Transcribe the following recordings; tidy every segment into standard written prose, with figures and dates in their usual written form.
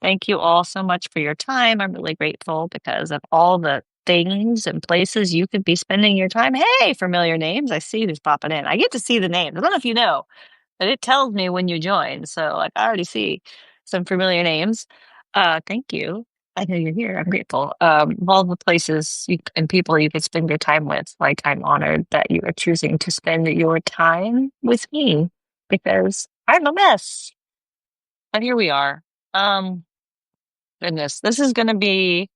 Thank you all so much for your time. I'm really grateful because of all the things and places you could be spending your time. Hey, familiar names. I see who's popping in. I get to see the names. I don't know if you know, but it tells me when you join. So like I already see some familiar names. Thank you. I know you're here. I'm grateful. Of all the places and people you could spend your time with, like I'm honored that you are choosing to spend your time with me because I'm a mess. But here we are. Um, Goodness, this is going to be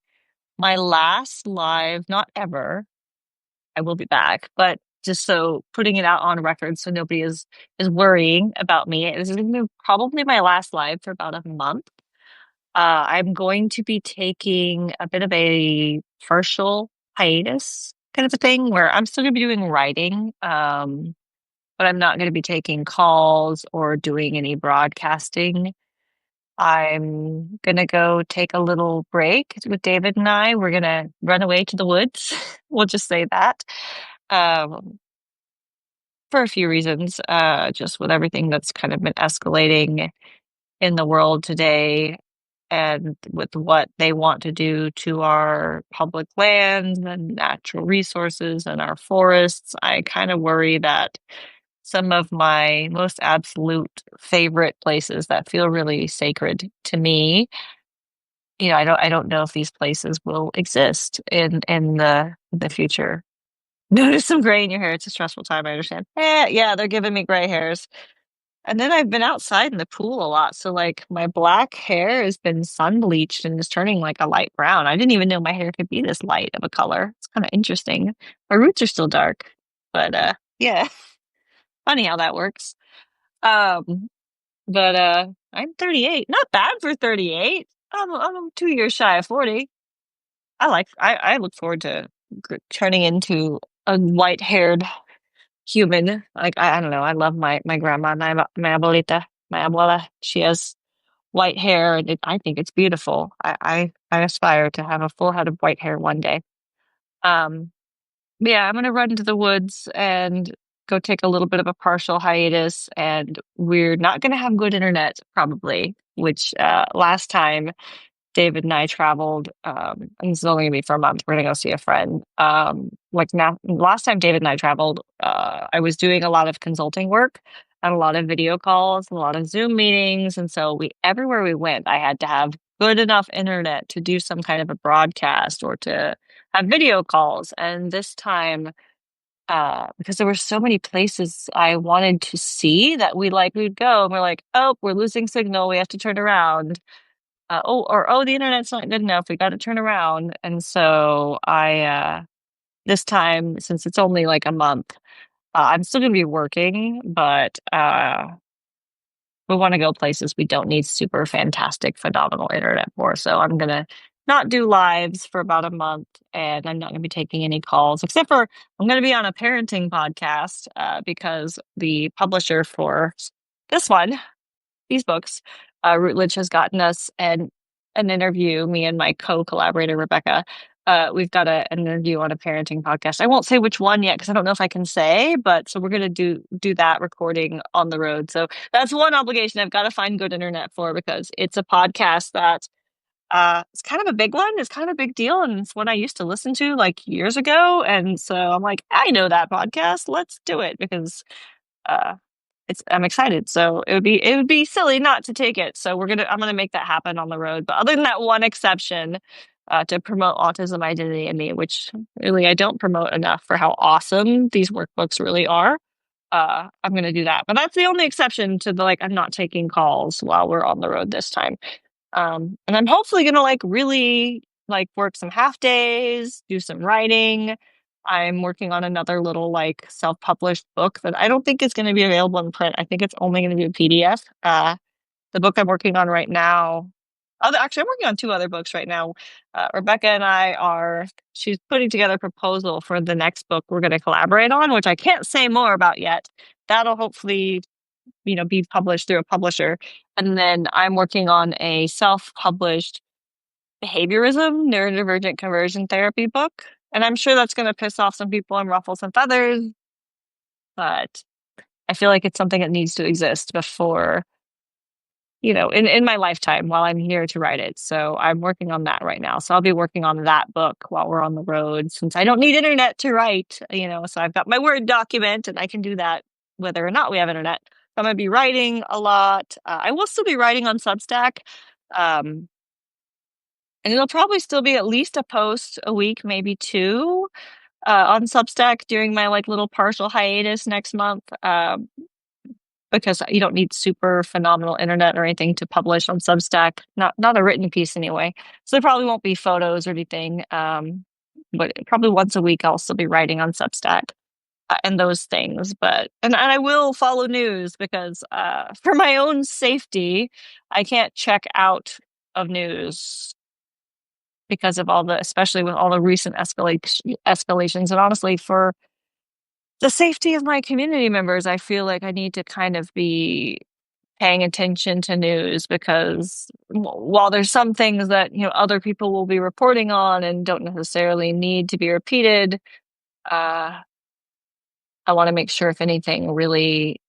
my last live, not ever. I will be back, but just so putting it out on record so nobody is worrying about me. This is going to be probably my last live for about a month. I'm going to be taking a bit of a partial hiatus kind of a thing where I'm still going to be doing writing, but I'm not going to be taking calls or doing any broadcasting. I'm gonna go take a little break with David and I. We're gonna run away to the woods. We'll just say that. Um, for a few reasons, just with everything that's kind of been escalating in the world today and with what they want to do to our public lands and natural resources and our forests. I kind of worry that some of my most absolute favorite places that feel really sacred to me, I don't know if these places will exist in the future. Notice some gray in your hair. It's a stressful time, I understand. Yeah, they're giving me gray hairs. And then I've been outside in the pool a lot, so like my black hair has been sun bleached and is turning like a light brown. I didn't even know my hair could be this light of a color. It's kind of interesting. My roots are still dark, but yeah, funny how that works. Um, but I'm 38. Not bad for 38. I'm 2 years shy of 40. I look forward to turning into a white-haired human. Like I don't know. I love my grandma, my abuelita, my abuela. She has white hair, and I think it's beautiful. I aspire to have a full head of white hair one day. Um, yeah, I'm gonna run into the woods and go take a little bit of a partial hiatus, and we're not gonna have good internet probably, which last time David and I traveled, and this is only gonna be for a month. We're gonna go see a friend. Like now, last time David and I traveled, I was doing a lot of consulting work and a lot of video calls, a lot of Zoom meetings, and so we everywhere we went, I had to have good enough internet to do some kind of a broadcast or to have video calls. And this time, because there were so many places I wanted to see that we'd go and we're like, oh, we're losing signal, we have to turn around. Oh, the internet's not good enough. We got to turn around. And so this time, since it's only like a month, I'm still going to be working, but we want to go places we don't need super fantastic, phenomenal internet for. So I'm going to not do lives for about a month, and I'm not going to be taking any calls, except for I'm going to be on a parenting podcast because the publisher for this one, these books, Routledge has gotten us an interview. Me and my co-collaborator Rebecca, we've got an interview on a parenting podcast. I won't say which one yet because I don't know if I can say, but so we're gonna do that recording on the road. So that's one obligation I've got to find good internet for because it's a podcast that it's kind of a big one. It's kind of a big deal, and it's one I used to listen to like years ago. And so I'm like, I know that podcast. Let's do it because uh I'm excited. So it would be silly not to take it. So I'm gonna make that happen on the road. But other than that one exception, to promote autism identity in me, which really I don't promote enough for how awesome these workbooks really are. I'm gonna do that. But that's the only exception to the like I'm not taking calls while we're on the road this time. And I'm hopefully gonna like really like work some half days, do some writing. I'm working on another little like self-published book that I don't think is going to be available in print. I think it's only going to be a PDF. The book I'm working on right now, actually, I'm working on two other books right now. Rebecca and she's putting together a proposal for the next book we're going to collaborate on, which I can't say more about yet. That'll hopefully, be published through a publisher. And then I'm working on a self-published behaviorism, neurodivergent conversion therapy book. And I'm sure that's going to piss off some people and ruffle some feathers, but I feel like it's something that needs to exist before in my lifetime while I'm here to write it. So I'm working on that right now. So I'll be working on that book while we're on the road since I don't need internet to write, so I've got my Word document and I can do that whether or not we have internet. So I'm going to be writing a lot. I will still be writing on Substack. Um, and it'll probably still be at least a post a week, maybe two, on Substack during my like little partial hiatus next month. Because you don't need super phenomenal internet or anything to publish on Substack. Not a written piece anyway. So there probably won't be photos or anything. But probably once a week I'll still be writing on Substack and those things. And I will follow news because for my own safety, I can't check out of news because of especially with all the recent escalations. And honestly, for the safety of my community members, I feel like I need to kind of be paying attention to news because while there's some things that other people will be reporting on and don't necessarily need to be repeated, uh, I want to make sure if anything really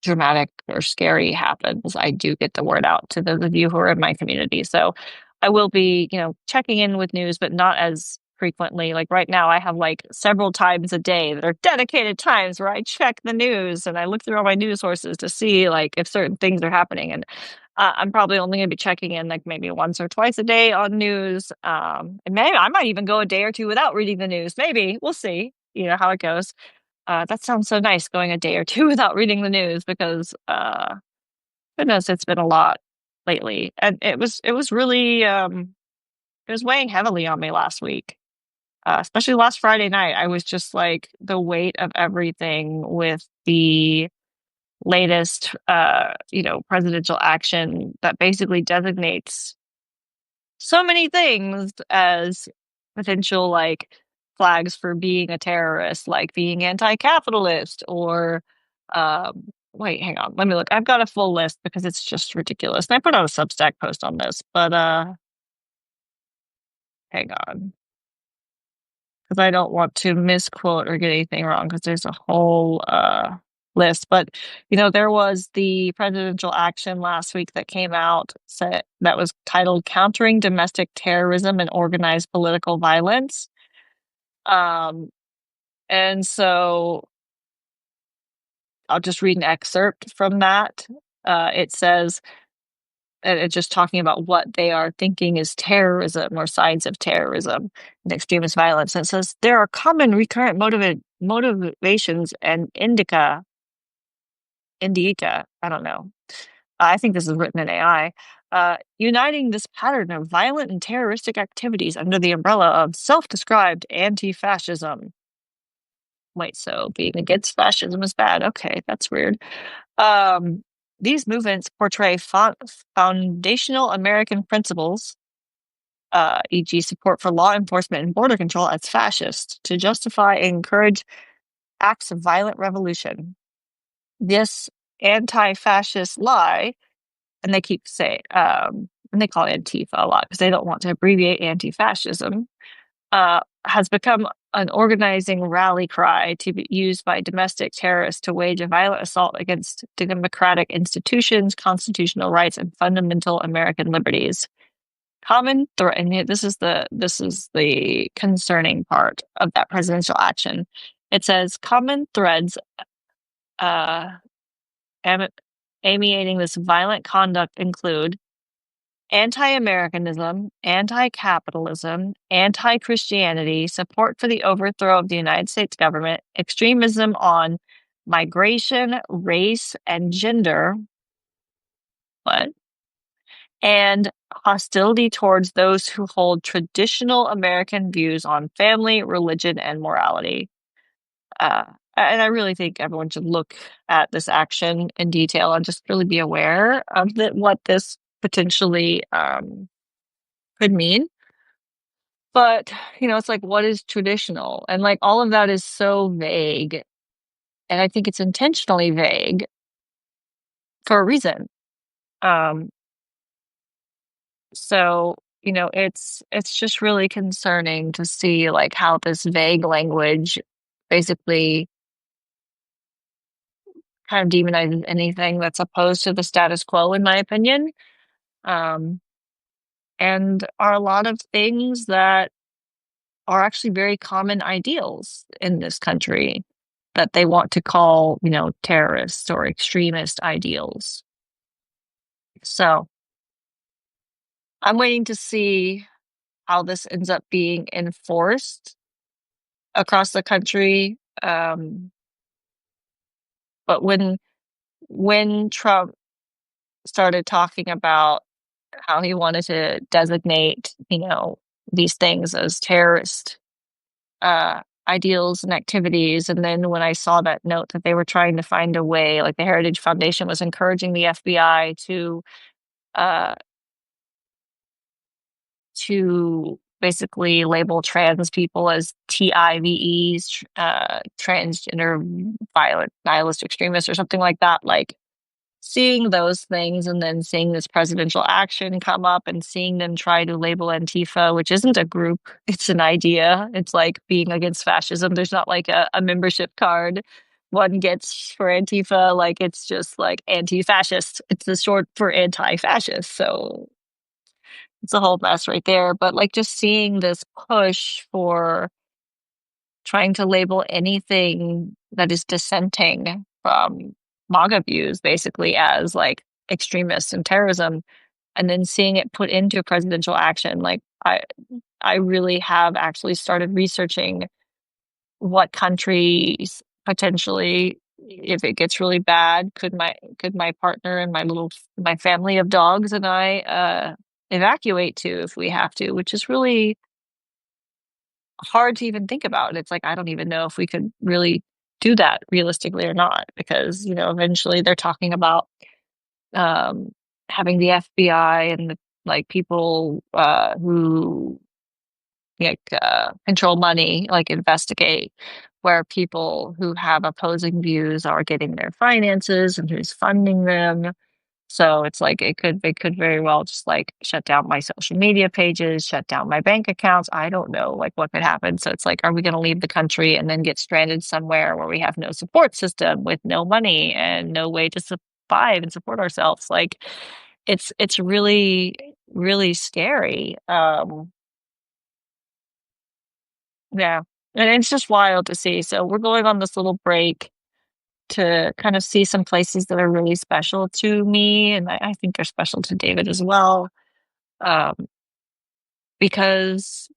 dramatic or scary happens, I do get the word out to those of you who are in my community. So I will be, checking in with news, but not as frequently. Like right now, I have like several times a day that are dedicated times where I check the news and I look through all my news sources to see like if certain things are happening. And I'm probably only going to be checking in like maybe once or twice a day on news. And maybe I might even go a day or two without reading the news. Maybe we'll see, how it goes. That sounds so nice going a day or two without reading the news because goodness, it's been a lot lately. And it was really it was weighing heavily on me last week. Especially last Friday night. I was just like the weight of everything with the latest presidential action that basically designates so many things as potential like flags for being a terrorist, like being anti-capitalist or wait, hang on, let me look. I've got a full list because it's just ridiculous. And I put out a Substack post on this, but hang on. Because I don't want to misquote or get anything wrong because there's a whole list. But there was the presidential action last week that came out that was titled "Countering Domestic Terrorism and Organized Political Violence." And so I'll just read an excerpt from that. It says, and it's just talking about what they are thinking is terrorism or signs of terrorism and extremist violence. And it says there are common recurrent motivations and indica. I don't know. I think this is written in AI. Uniting this pattern of violent and terroristic activities under the umbrella of self-described anti-fascism. Wait, so being against fascism is bad. Okay, that's weird. These movements portray foundational American principles, e.g., support for law enforcement and border control, as fascist to justify and encourage acts of violent revolution. This anti-fascist lie, and they keep saying, and they call it Antifa a lot because they don't want to abbreviate anti-fascism, has become an organizing rally cry to be used by domestic terrorists to wage a violent assault against democratic institutions, constitutional rights, and fundamental American liberties. Common threat, and this is the concerning part of that presidential action. It says common threads aiming this violent conduct include anti-Americanism, anti-capitalism, anti-Christianity, support for the overthrow of the United States government, extremism on migration, race, and gender, and hostility towards those who hold traditional American views on family, religion, and morality. And I really think everyone should look at this action in detail and just really be aware of what this potentially could mean. But, it's like, what is traditional? And like all of that is so vague. And I think it's intentionally vague for a reason. So, it's just really concerning to see like how this vague language basically kind of demonizes anything that's opposed to the status quo, in my opinion. And are a lot of things that are actually very common ideals in this country that they want to call, terrorists or extremist ideals. So I'm waiting to see how this ends up being enforced across the country. But when Trump started talking about how he wanted to designate, these things as terrorist ideals and activities. And then when I saw that note that they were trying to find a way, like the Heritage Foundation was encouraging the FBI uh, to basically label trans people as TIVEs, transgender violent nihilist extremists or something like that. Like seeing those things and then seeing this presidential action come up and seeing them try to label Antifa, which isn't a group, it's an idea. It's like being against fascism. There's not like a membership card one gets for Antifa. Like it's just like anti-fascist. It's the short for anti-fascist. So it's a whole mess right there. But like just seeing this push for trying to label anything that is dissenting from MAGA views basically as like extremists and terrorism, and then seeing it put into presidential action. Like I really have actually started researching what countries potentially, if it gets really bad, could my partner and my family of dogs and I evacuate to if we have to, which is really hard to even think about. It's like I don't even know if we could really do that realistically or not, because eventually they're talking about um, having the FBI and the like people who like control money, like investigate where people who have opposing views are getting their finances and who's funding them. So it's like they could very well just like shut down my social media pages, shut down my bank accounts. I don't know like what could happen. So it's like, are we going to leave the country and then get stranded somewhere where we have no support system with no money and no way to survive and support ourselves? Like it's really, really scary. Yeah. And it's just wild to see. So we're going on this little break to kind of see some places that are really special to me, and I think they're special to David as well, um, because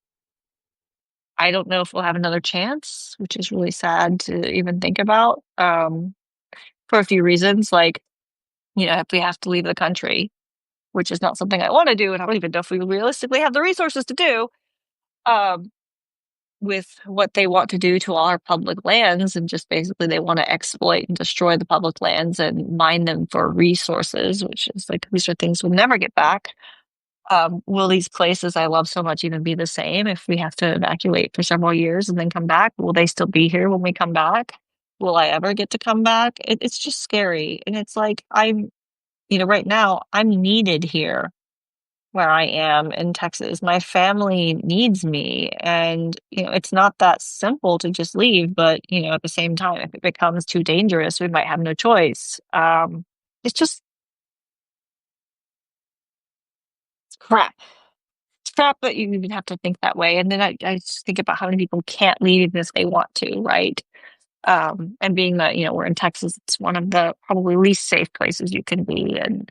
I don't know if we'll have another chance, which is really sad to even think about, for a few reasons. Like, if we have to leave the country, which is not something I want to do, and I don't even know if we realistically have the resources to do, um, with what they want to do to all our public lands, and just basically they want to exploit and destroy the public lands and mine them for resources, which is like these are things we'll never get back. Will these places I love so much even be the same if we have to evacuate for several years and then come back? Will they still be here when we come back? Will I ever get to come back? It's just scary. And it's like right now I'm needed here where I am in Texas. My family needs me. And, it's not that simple to just leave, but, at the same time, if it becomes too dangerous, we might have no choice. It's just it's crap. It's crap that you even have to think that way. And then I just think about how many people can't leave even if they want to, right? And being that, we're in Texas, it's one of the probably least safe places you can be. And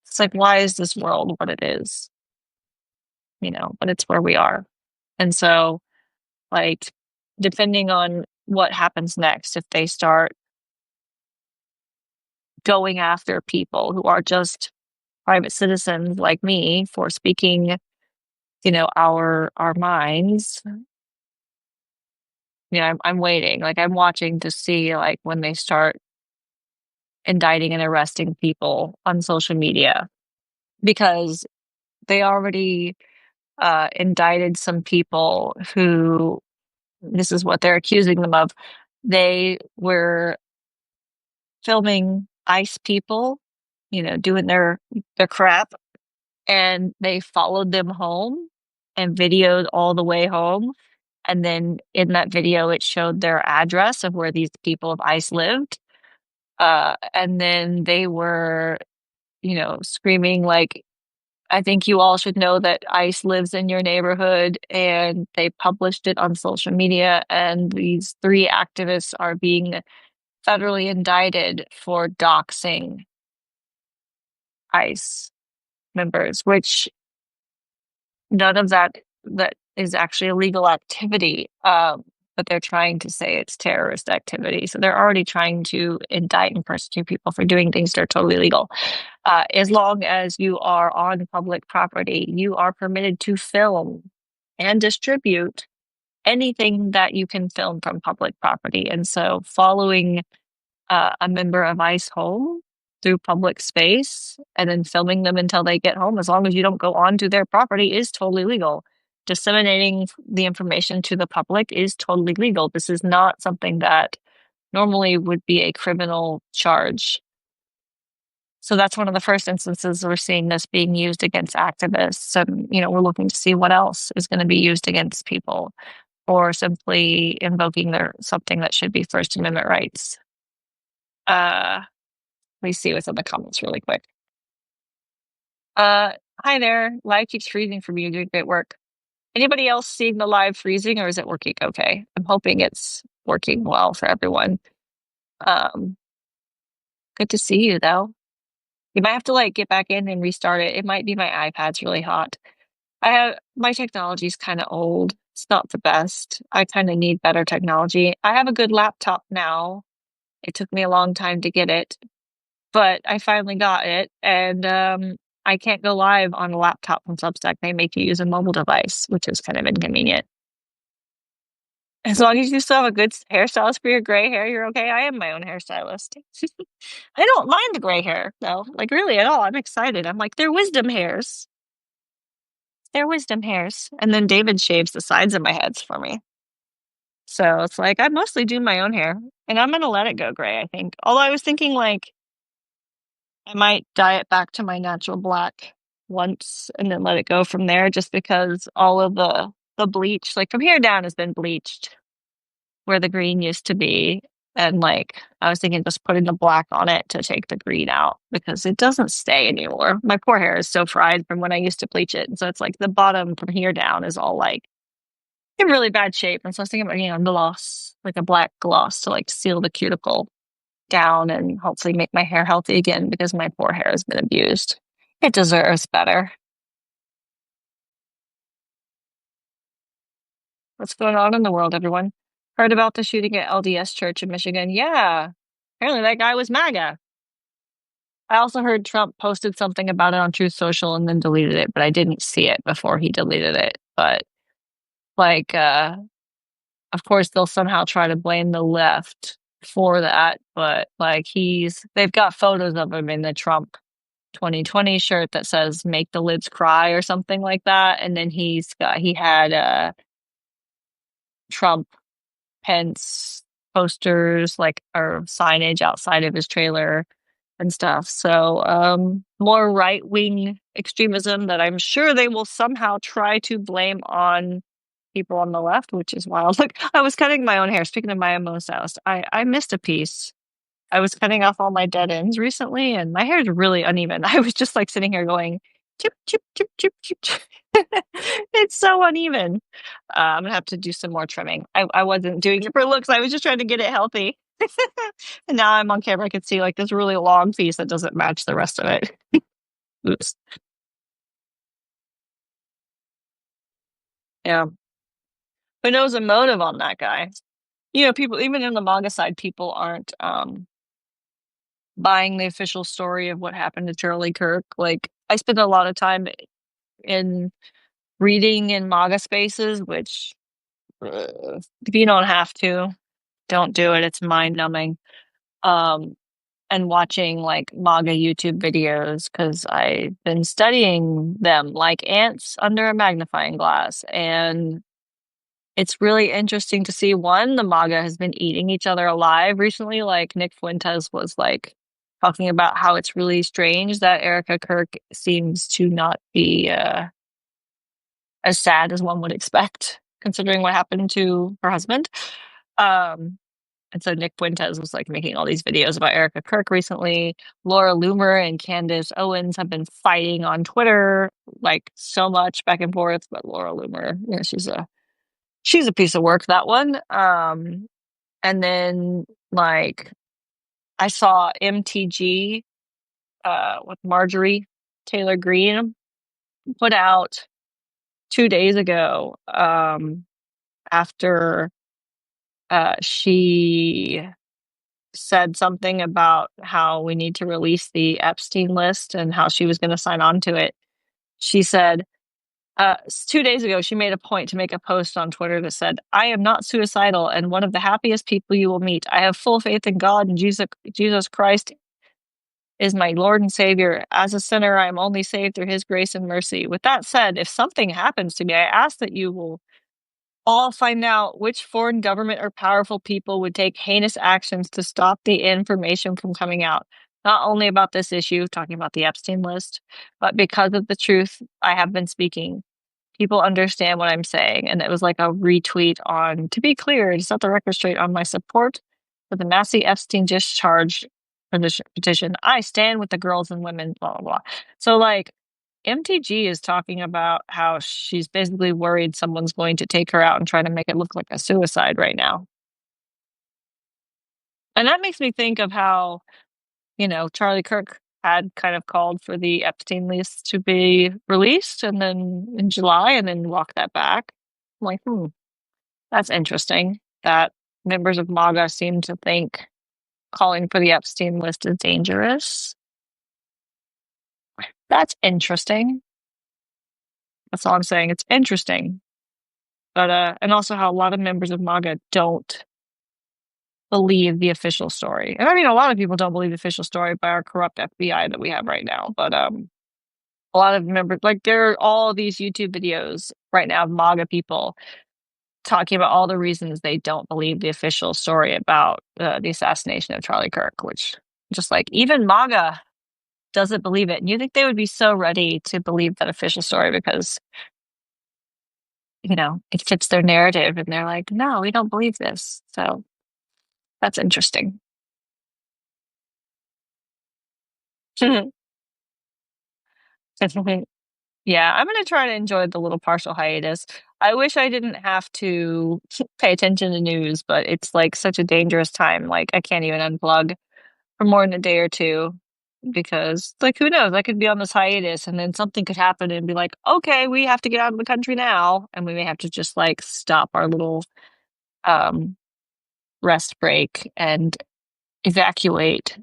it's like, why is this world what it is? But it's where we are. And so, like, depending on what happens next, if they start going after people who are just private citizens like me for speaking, our minds, I'm waiting. Like, I'm watching to see, like, when they start indicting and arresting people on social media, because they already indicted some people who, this is what they're accusing them of. They were filming ICE people, doing their crap, and they followed them home and videoed all the way home. And then in that video, it showed their address of where these people of ICE lived. And then they were, screaming like, I think you all should know that ICE lives in your neighborhood. And they published it on social media. And these three activists are being federally indicted for doxing ICE members, which none of that is actually illegal activity. But they're trying to say it's terrorist activity. So they're already trying to indict and persecute people for doing things that are totally legal. As long as you are on public property, you are permitted to film and distribute anything that you can film from public property. And so following a member of ICE home through public space and then filming them until they get home, as long as you don't go onto their property, is totally legal. Disseminating the information to the public is totally legal. This is not something that normally would be a criminal charge. So that's one of the first instances we're seeing this being used against activists. And, we're looking to see what else is going to be used against people or simply invoking something that should be First Amendment rights. Let me see what's in the comments really quick. Hi there. Live keeps freezing for me. You're doing great work. Anybody else seeing the live freezing, or is it working okay? I'm hoping it's working well for everyone. Good to see you though. You might have to get back in and restart it. It might be my iPad's really hot. My technology's kind of old. It's not the best. I kind of need better technology. I have a good laptop now. It took me a long time to get it, but I finally got it, and I can't go live on a laptop from Substack. They make you use a mobile device, which is kind of inconvenient. As long as you still have a good hairstylist for your gray hair, you're okay. I am my own hairstylist. I don't mind the gray hair, though. Really at all. I'm excited. I'm like, they're wisdom hairs. They're wisdom hairs. And then David shaves the sides of my heads for me. So it's like, I mostly do my own hair. And I'm going to let it go gray, I think. Although I was thinking, I might dye it back to my natural black once and then let it go from there, just because all of the bleach, from here down, has been bleached where the green used to be. And I was thinking just putting the black on it to take the green out, because it doesn't stay anymore. My poor hair is so fried from when I used to bleach it. And so it's the bottom from here down is all in really bad shape. And so I was thinking about getting a gloss, a black gloss to seal the cuticle down and hopefully make my hair healthy again, because my poor hair has been abused. It deserves better. What's going on in the world, everyone? Heard about the shooting at LDS Church in Michigan? Yeah. Apparently that guy was MAGA. I also heard Trump posted something about it on Truth Social and then deleted it, but I didn't see it before he deleted it. But of course they'll somehow try to blame the left for that. But they've got photos of him in the Trump 2020 shirt that says "Make the Lids Cry" or something like that. And then he had Trump, Pence posters or signage outside of his trailer and stuff. So more right-wing extremism that I'm sure they will somehow try to blame on people on the left, which is wild. I was cutting my own hair. Speaking of my own stylist, I missed a piece. I was cutting off all my dead ends recently, and my hair is really uneven. I was just sitting here going, chip, chip, chip, chip, chip, chip. It's so uneven. I'm gonna have to do some more trimming. I wasn't doing it for looks. I was just trying to get it healthy. And now I'm on camera. I can see this really long piece that doesn't match the rest of it. Oops. Yeah. Who knows the motive on that guy? People, even in the MAGA side, people aren't buying the official story of what happened to Charlie Kirk. I spend a lot of time in reading in MAGA spaces, which if you don't have to, don't do it. It's mind numbing. And watching MAGA YouTube videos, because I've been studying them like ants under a magnifying glass. And it's really interesting to see, one, the MAGA has been eating each other alive recently. Nick Fuentes was talking about how it's really strange that Erica Kirk seems to not be as sad as one would expect. considering what happened to her husband. Um, and so Nick Fuentes was like making all these videos about Erica Kirk recently. Laura Loomer and Candace Owens have been fighting on Twitter like so much back and forth. But Laura Loomer, she's a piece of work, that one. And then like I saw MTG with Marjorie Taylor Greene put out 2 days ago after she said something about how we need to release the Epstein list and how she was going to sign on to it. She said, 2 days ago, she made a point to make a post on Twitter that said, I am not suicidal and one of the happiest people you will meet. I have full faith in God and Jesus Christ is my Lord and Savior. As a sinner, I am only saved through his grace and mercy. With that said, if something happens to me, I ask that you will all find out which foreign government or powerful people would take heinous actions to stop the information from coming out, not only about this issue, talking about the Epstein list, but because of the truth I have been speaking. People understand what I'm saying. And it was like a retweet on, to be clear, to set the record straight on my support for the Massey Epstein discharge petition. I stand with the girls and women, blah, blah, blah. So like, MTG is talking about how she's basically worried someone's going to take her out and try to make it look like a suicide right now. And that makes me think of how, Charlie Kirk had kind of called for the Epstein list to be released and then in July and then walked that back. I'm like, that's interesting that members of MAGA seem to think calling for the Epstein list is dangerous. That's interesting. That's all I'm saying. It's interesting. But and also how a lot of members of MAGA don't believe the official story. And I mean a lot of people don't believe the official story by our corrupt FBI that we have right now. But a lot of members, like there are all these YouTube videos right now of MAGA people talking about all the reasons they don't believe the official story about the assassination of Charlie Kirk, which just like even MAGA doesn't believe it. And you think they would be so ready to believe that official story because it fits their narrative and they're like, no, we don't believe this. So that's interesting. Yeah, I'm going to try to enjoy the little partial hiatus. I wish I didn't have to pay attention to news, but it's like such a dangerous time. Like I can't even unplug for more than a day or two because like who knows? I could be on this hiatus and then something could happen and be like, okay, we have to get out of the country now. And we may have to just like stop our little um rest break and evacuate.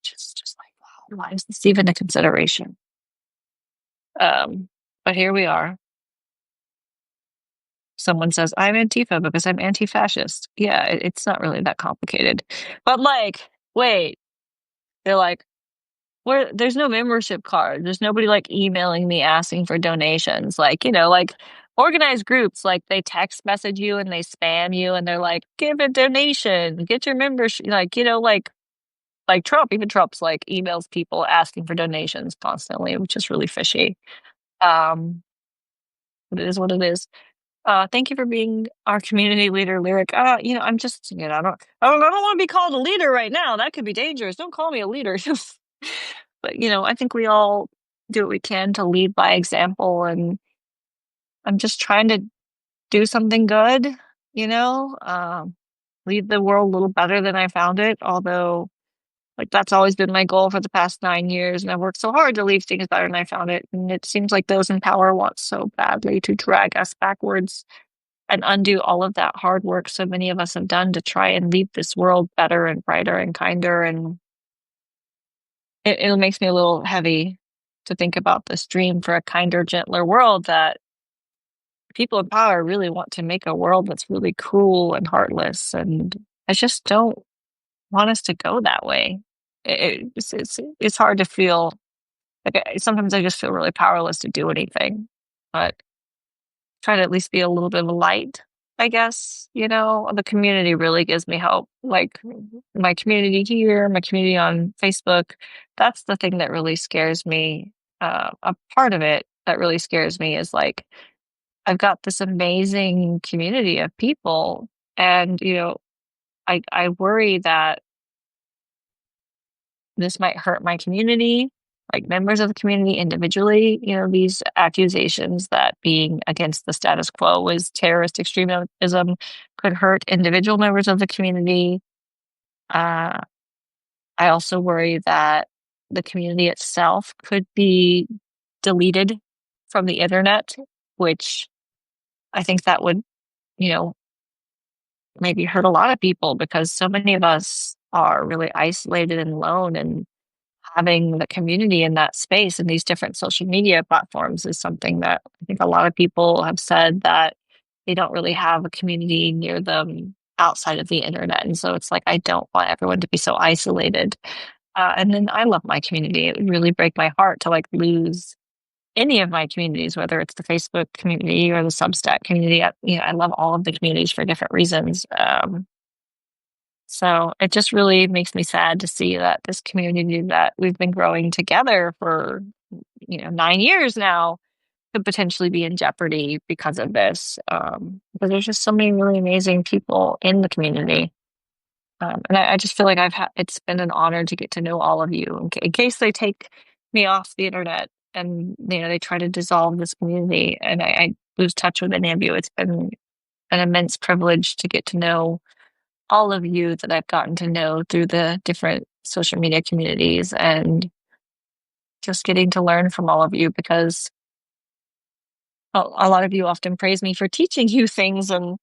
Just like, wow, why is this even a consideration? But here we are. Someone says, I'm Antifa because I'm anti-fascist. Yeah, it's not really that complicated. But like, wait, they're like, there's no membership card. There's nobody like emailing me asking for donations. Like, like organized groups, like they text message you and they spam you and they're like, give a donation, get your membership. Like Trump, even Trump's like emails people asking for donations constantly, which is really fishy. But it is what it is. Thank you for being our community leader, Lyric. I'm just, I don't want to be called a leader right now. That could be dangerous. Don't call me a leader. But, I think we all do what we can to lead by example. And I'm just trying to do something good, leave the world a little better than I found it. Although, like, that's always been my goal for the past 9 years. And I've worked so hard to leave things better than I found it. And it seems like those in power want so badly to drag us backwards and undo all of that hard work so many of us have done to try and leave this world better and brighter and kinder. And it makes me a little heavy to think about this dream for a kinder, gentler world that people in power really want to make a world that's really cruel and heartless. And I just don't want us to go that way. It's hard to feel like sometimes I just feel really powerless to do anything, but try to at least be a little bit of a light, I guess. The community really gives me hope. Like my community here, my community on Facebook, that's the thing that really scares me. A part of it that really scares me is like I've got this amazing community of people, and I worry that this might hurt my community, like members of the community individually. These accusations that being against the status quo is terrorist extremism could hurt individual members of the community. Uh, I also worry that the community itself could be deleted from the internet, which I think that would, you know, maybe hurt a lot of people because so many of us are really isolated and alone, and having the community in that space and these different social media platforms is something that I think a lot of people have said that they don't really have a community near them outside of the internet. And so it's like, I don't want everyone to be so isolated. And then I love my community. It would really break my heart to like lose any of my communities, whether it's the Facebook community or the Substack community. I love all of the communities for different reasons. So it just really makes me sad to see that this community that we've been growing together for, 9 years now could potentially be in jeopardy because of this. But there's just so many really amazing people in the community. And I just feel like it's been an honor to get to know all of you in case they take me off the internet and, they try to dissolve this community and I lose touch with any of you. It's been an immense privilege to get to know all of you that I've gotten to know through the different social media communities, and just getting to learn from all of you because a lot of you often praise me for teaching you things. And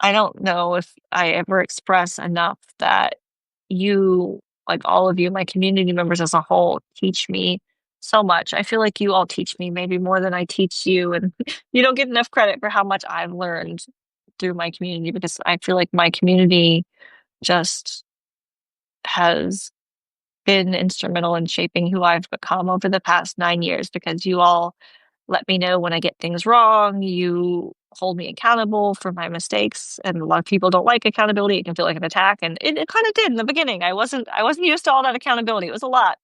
I don't know if I ever express enough that you, like all of you, my community members as a whole, teach me so much. I feel like you all teach me maybe more than I teach you. And you don't get enough credit for how much I've learned through my community, because I feel like my community just has been instrumental in shaping who I've become over the past 9 years, because you all let me know when I get things wrong. You hold me accountable for my mistakes. And a lot of people don't like accountability. It can feel like an attack. And it kind of did in the beginning. I wasn't used to all that accountability. It was a lot.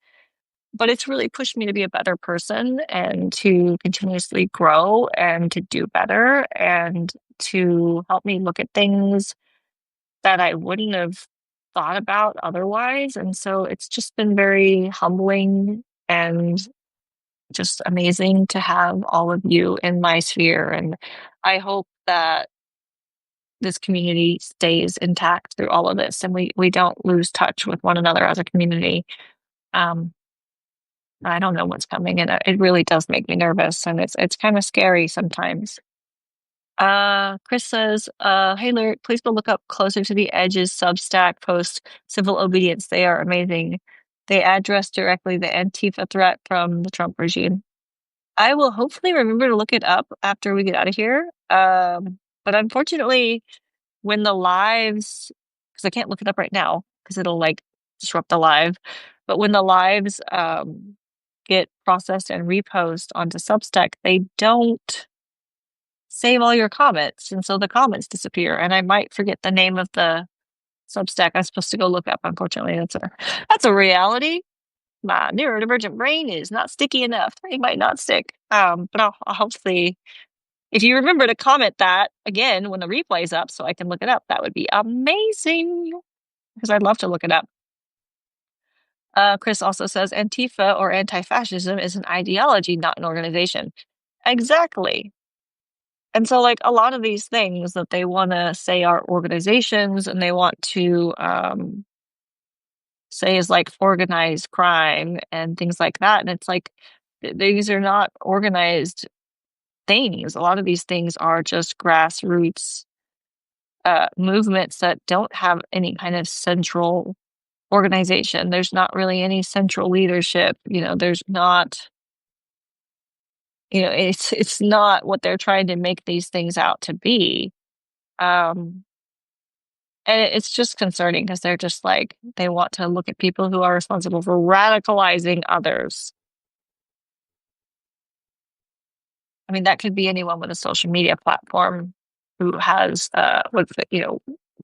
But it's really pushed me to be a better person and to continuously grow and to do better and to help me look at things that I wouldn't have thought about otherwise. And so it's just been very humbling and just amazing to have all of you in my sphere. And I hope that this community stays intact through all of this and we don't lose touch with one another as a community. Um, I don't know what's coming, and it really does make me nervous, and it's kind of scary sometimes. Chris says, hey, Lyric, please go look up Closer to the Edge's Substack post, Civil Obedience. They are amazing. They address directly the Antifa threat from the Trump regime. I will hopefully remember to look it up after we get out of here. But unfortunately, when the lives, because I can't look it up right now because it'll like disrupt the live, but when the lives get processed and repost onto Substack, they don't save all your comments, and so the comments disappear. And I might forget the name of the Substack I'm supposed to go look up. Unfortunately, that's a reality. My neurodivergent brain is not sticky enough. It might not stick. But I'll hopefully, if you remember to comment that again when the replay's up, so I can look it up, that would be amazing because I'd love to look it up. Chris also says Antifa or anti-fascism is an ideology, not an organization. Exactly. And so, like, a lot of these things that they want to say are organizations and they want to say is like organized crime and things like that. And it's like, these are not organized things. A lot of these things are just grassroots movements that don't have any kind of central organization. There's not really any central leadership. There's not, it's not what they're trying to make these things out to be. Um, And it's just concerning because they're just like, they want to look at people who are responsible for radicalizing others. I mean, that could be anyone with a social media platform who has,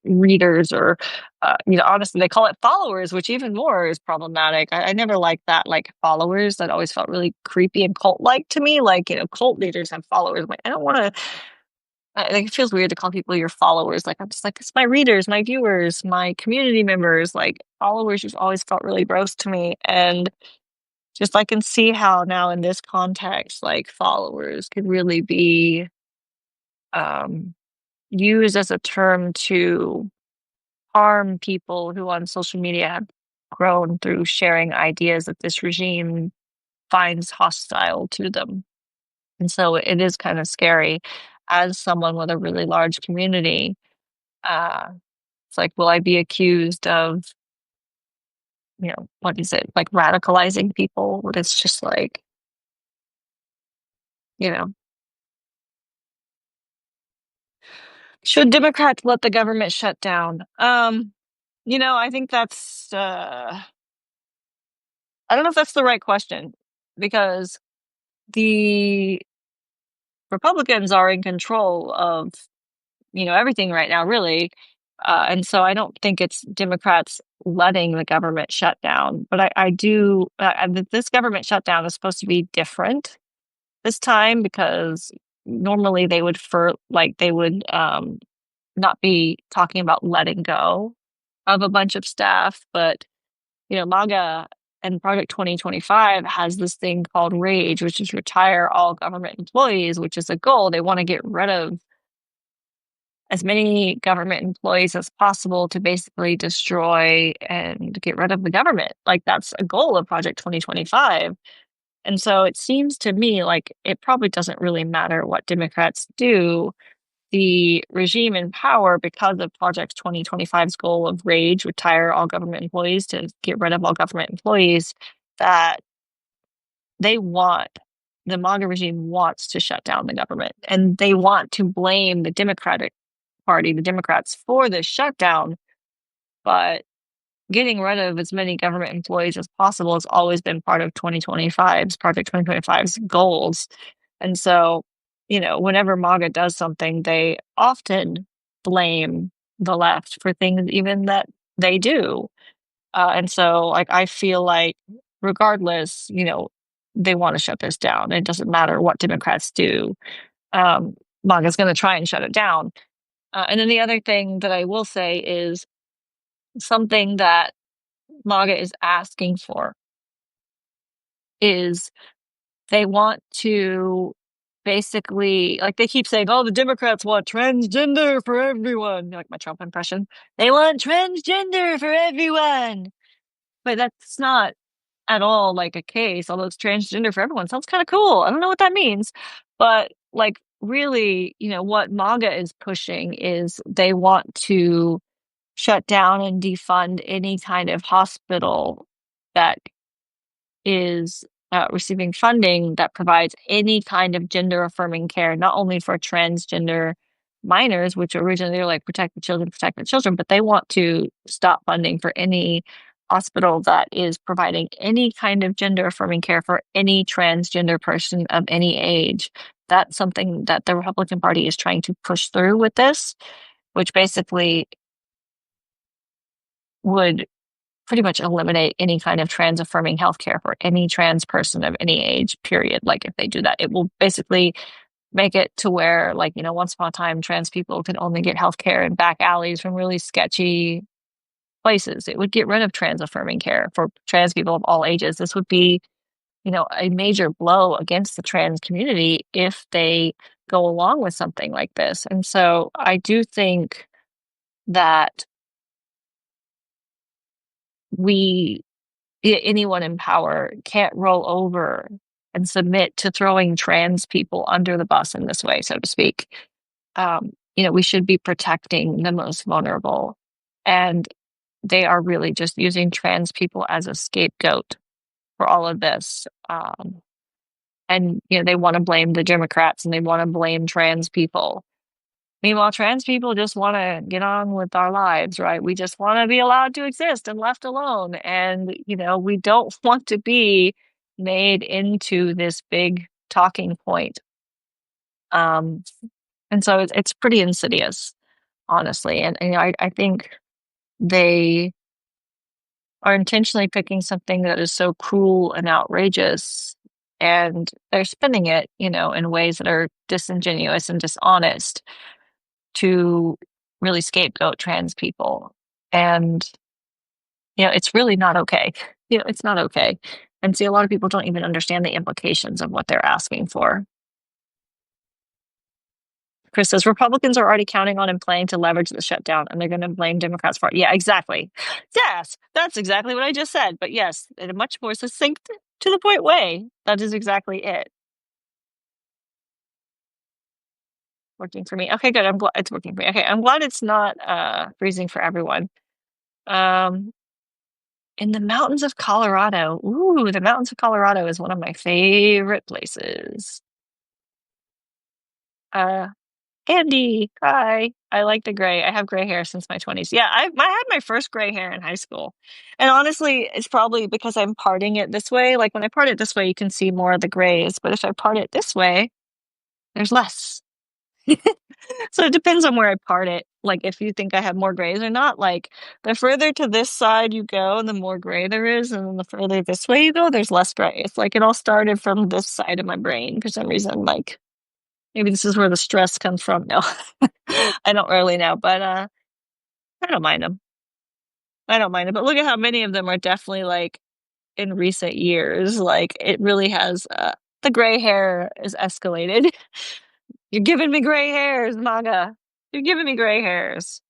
readers or, honestly, they call it followers, which even more is problematic. I never liked that, like followers. That always felt really creepy and cult-like to me. Like, cult leaders have followers. I'm like, I don't want to. Like, it feels weird to call people your followers. Like, I'm just like, it's my readers, my viewers, my community members. Like, followers just always felt really gross to me. And just I can see how now in this context, like followers could really be um, used as a term to harm people who on social media have grown through sharing ideas that this regime finds hostile to them. And so it is kind of scary as someone with a really large community. Uh, it's like, will I be accused of, what is it, like radicalizing people? But it's just like, you know, should Democrats let the government shut down? I think that's, I don't know if that's the right question because the Republicans are in control of, everything right now, really. And so I don't think it's Democrats letting the government shut down. But I do, this government shutdown is supposed to be different this time because normally they would not be talking about letting go of a bunch of staff, but MAGA and Project 2025 has this thing called RAGE, which is retire all government employees, which is a goal. They want to get rid of as many government employees as possible to basically destroy and get rid of the government. Like that's a goal of Project 2025. And so it seems to me like it probably doesn't really matter what Democrats do. The regime in power, because of Project 2025's goal of RAGE, retire all government employees to get rid of all government employees, that they want, the MAGA regime wants to shut down the government. And they want to blame the Democratic Party, the Democrats, for this shutdown. But getting rid of as many government employees as possible has always been part of 2025's Project 2025's goals. And so, whenever MAGA does something, they often blame the left for things even that they do. And so, like, I feel like regardless, they want to shut this down. It doesn't matter what Democrats do. MAGA is going to try and shut it down. And then the other thing that I will say is something that MAGA is asking for is they want to basically, like they keep saying, oh, the Democrats want transgender for everyone. Like my Trump impression. They want transgender for everyone. But that's not at all like a case, although it's transgender for everyone. Sounds kind of cool. I don't know what that means. But like really, what MAGA is pushing is they want to shut down and defund any kind of hospital that is receiving funding that provides any kind of gender affirming care, not only for transgender minors, which originally they're like protect the children, but they want to stop funding for any hospital that is providing any kind of gender affirming care for any transgender person of any age. That's something that the Republican Party is trying to push through with this, which basically would pretty much eliminate any kind of trans affirming healthcare for any trans person of any age, period. Like if they do that, it will basically make it to where, like, once upon a time, trans people could only get healthcare in back alleys from really sketchy places. It would get rid of trans affirming care for trans people of all ages. This would be, a major blow against the trans community if they go along with something like this. And so I do think that anyone in power can't roll over and submit to throwing trans people under the bus in this way, so to speak. We should be protecting the most vulnerable. And they are really just using trans people as a scapegoat for all of this. And they want to blame the Democrats and they want to blame trans people. Meanwhile, trans people just want to get on with our lives, right? We just want to be allowed to exist and left alone. And, we don't want to be made into this big talking point. And so it's pretty insidious, honestly. And I think they are intentionally picking something that is so cruel and outrageous, and they're spinning it, in ways that are disingenuous and dishonest to really scapegoat trans people. And, it's really not okay. It's not okay. And see, a lot of people don't even understand the implications of what they're asking for. Chris says Republicans are already counting on and planning to leverage the shutdown, and they're going to blame Democrats for it. Yeah, exactly. Yes, that's exactly what I just said. But yes, in a much more succinct, to the point way, that is exactly it. Working for me. Okay, good. I'm glad it's working for me. Okay, I'm glad it's not freezing for everyone. Um, in the mountains of Colorado. Ooh, the mountains of Colorado is one of my favorite places. Uh, Andy, hi. I like the gray. I have gray hair since my 20s. Yeah, I had my first gray hair in high school. And honestly, it's probably because I'm parting it this way. Like when I part it this way, you can see more of the grays. But if I part it this way, there's less. So it depends on where I part it. Like if you think I have more grays or not. Like the further to this side you go, the more gray there is. And then the further this way you go, there's less gray. It's like it all started from this side of my brain for some reason. Like maybe this is where the stress comes from. No, I don't really know, but I don't mind them. I don't mind them. But look at how many of them are definitely like in recent years. Like it really has the gray hair is escalated. You're giving me gray hairs, MAGA. You're giving me gray hairs.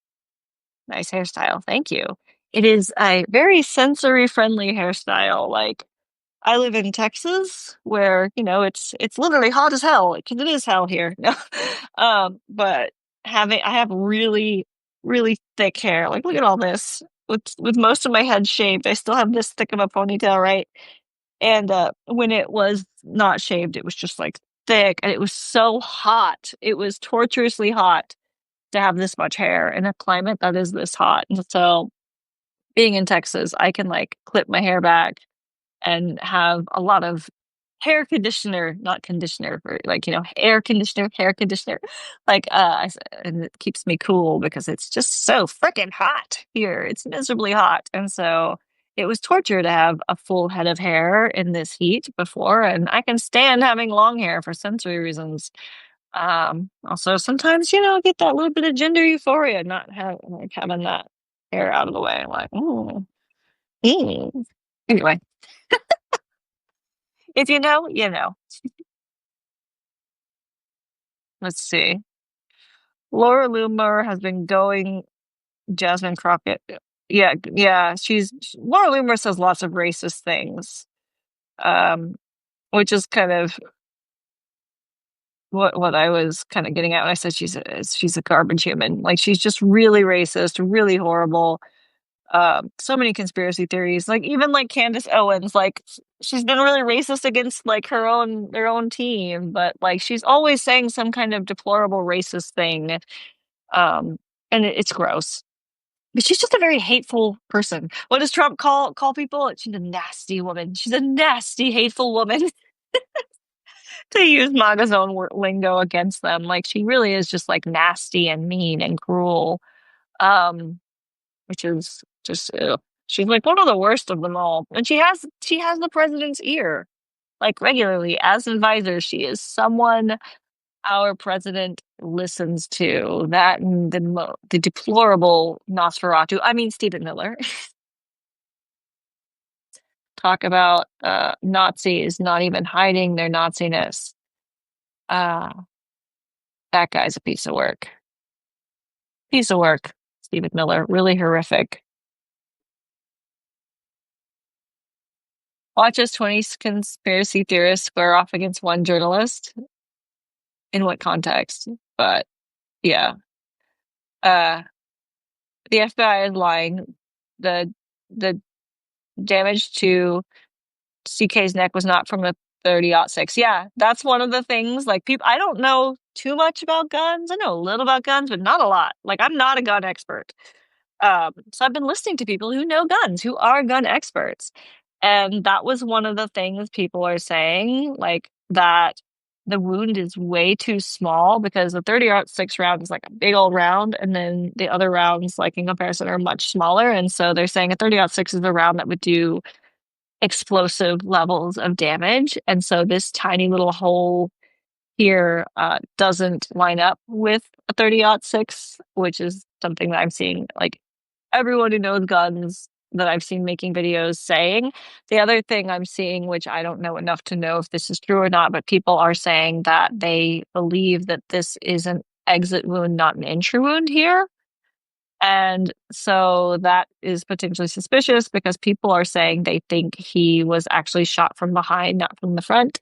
Nice hairstyle. Thank you. It is a very sensory friendly hairstyle. Like I live in Texas where, it's literally hot as hell. Because it is hell here. No. But I have really, really thick hair. Like look at all this. With most of my head shaved, I still have this thick of a ponytail, right? And when it was not shaved, it was just like thick and it was so hot. It was torturously hot to have this much hair in a climate that is this hot. And so being in Texas, I can like clip my hair back and have a lot of hair conditioner, not conditioner, for like, air conditioner, hair conditioner. Like, and it keeps me cool because it's just so freaking hot here. It's miserably hot. And so it was torture to have a full head of hair in this heat before. And I can stand having long hair for sensory reasons. Also sometimes, get that little bit of gender euphoria, not having that hair out of the way. Like, anyway, if you know, you know. Let's see. Laura Loomer has been going Jasmine Crockett. Yeah, yeah. Laura Loomer says lots of racist things. Um, which is kind of what I was kind of getting at when I said she's a garbage human. Like she's just really racist, really horrible. So many conspiracy theories. Like even like Candace Owens, like she's been really racist against like their own team, but like she's always saying some kind of deplorable racist thing. And it's gross. But she's just a very hateful person. What does Trump call people? She's a nasty woman. She's a nasty, hateful woman. To use MAGA's own lingo against them. Like she really is just like nasty and mean and cruel. Which is just ew. She's like one of the worst of them all. And she has the president's ear. Like regularly as an advisor, she is someone our president listens to. That and the deplorable Nosferatu. I mean Stephen Miller. Talk about Nazis not even hiding their Naziness. Uh that guy's a piece of work. Piece of work. Stephen Miller. Really horrific. Watch as 20 conspiracy theorists square off against one journalist. In what context? But yeah. Uh the FBI is lying. The damage to CK's neck was not from a 30-06. Yeah, that's one of the things. Like people, I don't know too much about guns. I know a little about guns, but not a lot. Like I'm not a gun expert. So I've been listening to people who know guns, who are gun experts, and that was one of the things people are saying, like that. the wound is way too small because the 30-06 round is like a big old round, and then the other rounds, like in comparison, are much smaller. And so they're saying a 30-06 is the round that would do explosive levels of damage. And so this tiny little hole here doesn't line up with a 30-06, which is something that I'm seeing like everyone who knows guns that I've seen making videos saying. The other thing I'm seeing, which I don't know enough to know if this is true or not, but people are saying that they believe that this is an exit wound, not an entry wound here. And so that is potentially suspicious because people are saying they think he was actually shot from behind, not from the front.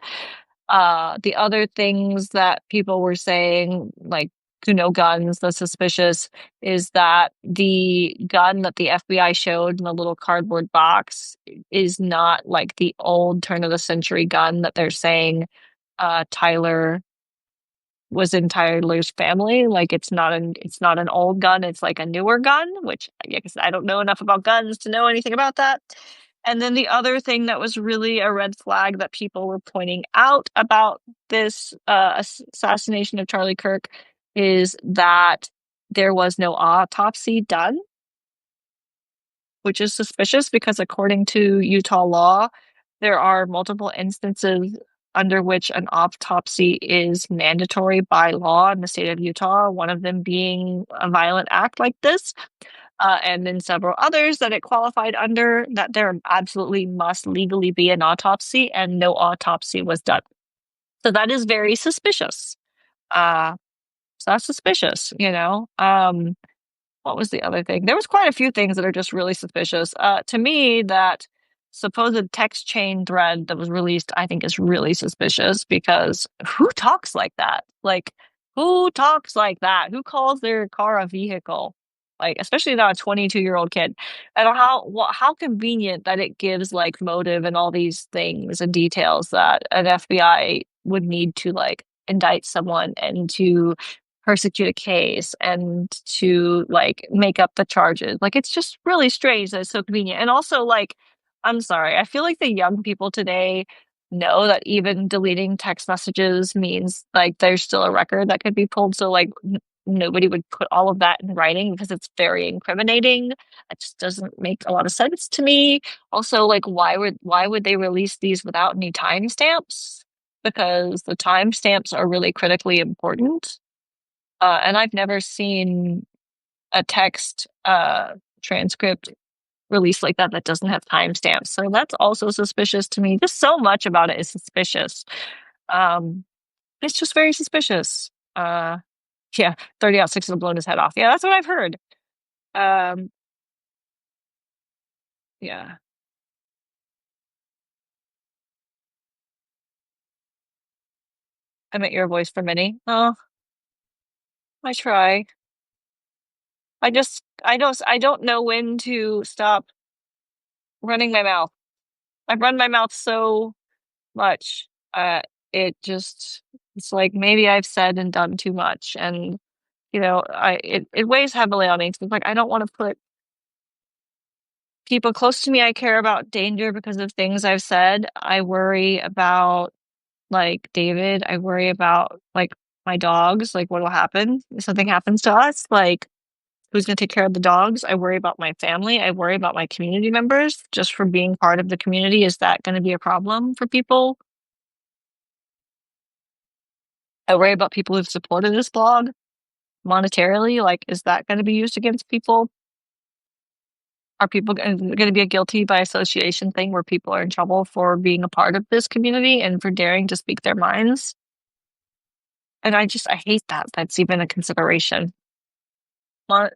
The other things that people were saying, like to know guns, the suspicious is that the gun that the FBI showed in the little cardboard box is not like the old turn of the century gun that they're saying Tyler was in Tyler's family. Like it's not an old gun, it's like a newer gun, which I guess I don't know enough about guns to know anything about that. And then the other thing that was really a red flag that people were pointing out about this assassination of Charlie Kirk is that there was no autopsy done, which is suspicious because according to Utah law, there are multiple instances under which an autopsy is mandatory by law in the state of Utah, one of them being a violent act like this. And then several others that it qualified under, that there absolutely must legally be an autopsy, and no autopsy was done. So that is very suspicious. So that's suspicious, you know. What was the other thing? There was quite a few things that are just really suspicious. To me, that supposed text chain thread that was released, I think is really suspicious because who talks like that? Like, who talks like that? Who calls their car a vehicle? Like, especially not a 22-year-old kid. And how convenient that it gives like motive and all these things and details that an FBI would need to like indict someone and to persecute a case and to like make up the charges. Like it's just really strange that it's so convenient. And also like, I'm sorry, I feel like the young people today know that even deleting text messages means like there's still a record that could be pulled. So like nobody would put all of that in writing because it's very incriminating. It just doesn't make a lot of sense to me. Also, like why would they release these without any timestamps? Because the timestamps are really critically important. And I've never seen a text transcript released like that that doesn't have timestamps. So that's also suspicious to me. Just so much about it is suspicious. Um, it's just very suspicious. Yeah, 30-06 have blown his head off. Yeah, that's what I've heard. Um, yeah, I meant your voice for many. Oh, I try. I don't know when to stop running my mouth. I run my mouth so much. It just it's like maybe I've said and done too much, and it weighs heavily on me. It's like I don't want to put people close to me I care about danger because of things I've said. I worry about like David. I worry about like my dogs. Like what will happen if something happens to us? Like who's going to take care of the dogs? I worry about my family. I worry about my community members just for being part of the community. Is that going to be a problem for people? I worry about people who've supported this blog monetarily. Like, is that going to be used against people? Are people going to be a guilty by association thing where people are in trouble for being a part of this community and for daring to speak their minds? And I hate that that's even a consideration. Mon-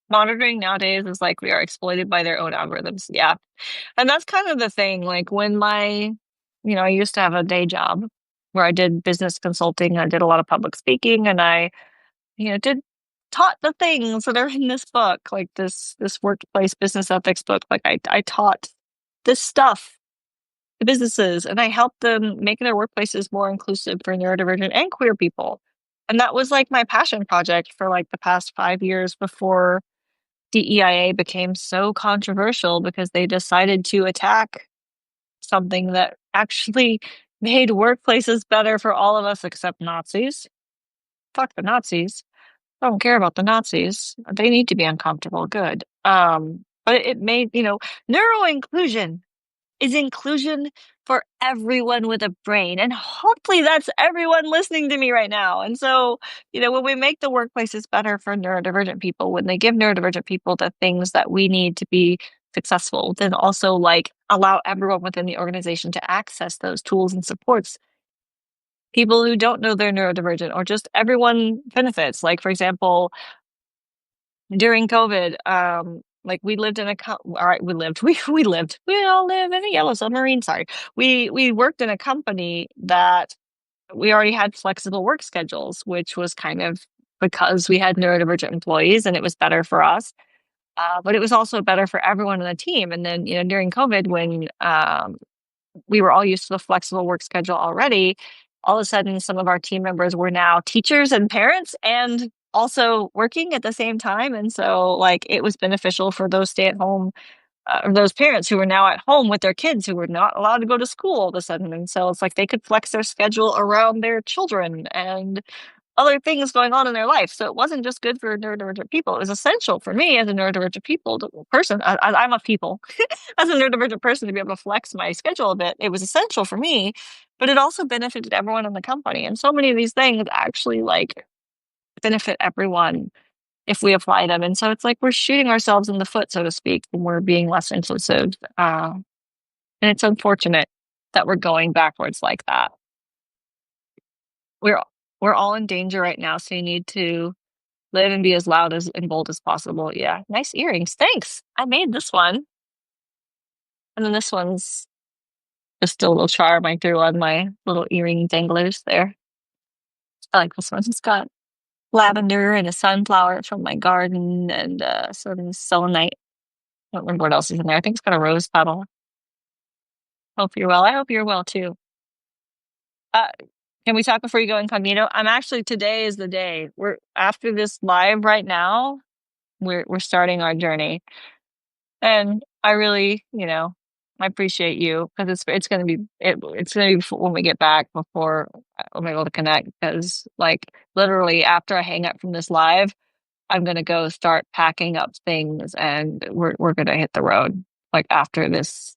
Monitoring nowadays is like we are exploited by their own algorithms. Yeah. And that's kind of the thing. Like when I used to have a day job where I did business consulting, I did a lot of public speaking, and I did taught the things that are in this book, like this workplace business ethics book. Like I taught this stuff to businesses, and I helped them make their workplaces more inclusive for neurodivergent and queer people. And that was like my passion project for like the past 5 years before DEIA became so controversial because they decided to attack something that actually made workplaces better for all of us except Nazis. Fuck the Nazis. I don't care about the Nazis. They need to be uncomfortable. Good. But it made, neuro inclusion is inclusion for everyone with a brain. And hopefully that's everyone listening to me right now. And so, when we make the workplaces better for neurodivergent people, when they give neurodivergent people the things that we need to be successful, then also like allow everyone within the organization to access those tools and supports. People who don't know they're neurodivergent or just everyone benefits. Like, for example, during COVID, like we lived in all right, we all live in a yellow submarine. Sorry. We worked in a company that we already had flexible work schedules, which was kind of because we had neurodivergent employees and it was better for us. But it was also better for everyone in the team. And then, during COVID, when we were all used to the flexible work schedule already, all of a sudden some of our team members were now teachers and parents and also working at the same time. And so like it was beneficial for those stay-at-home those parents who were now at home with their kids who were not allowed to go to school all of a sudden. And so it's like they could flex their schedule around their children and other things going on in their life. So it wasn't just good for neurodivergent people. It was essential for me as a neurodivergent person. I'm a people as a neurodivergent person to be able to flex my schedule a bit. It was essential for me, but it also benefited everyone in the company. And so many of these things actually like benefit everyone if we apply them. And so it's like we're shooting ourselves in the foot, so to speak, when we're being less inclusive. And it's unfortunate that we're going backwards like that. We're we're all in danger right now, so you need to live and be as loud as and bold as possible. Yeah, nice earrings. Thanks. I made this one, and then this one's just a little charm I threw on my little earring danglers there. I like this one. It's got lavender and a sunflower from my garden and some selenite. I don't remember what else is in there. I think it's got a rose petal. Hope you're well. I hope you're well too. Uh, can we talk before you go incognito? I'm actually today is the day. We're after this live right now. We're starting our journey, and I really, I appreciate you because it's gonna be it's gonna be when we get back before I'm able to connect because like literally after I hang up from this live, I'm gonna go start packing up things and we're gonna hit the road like after this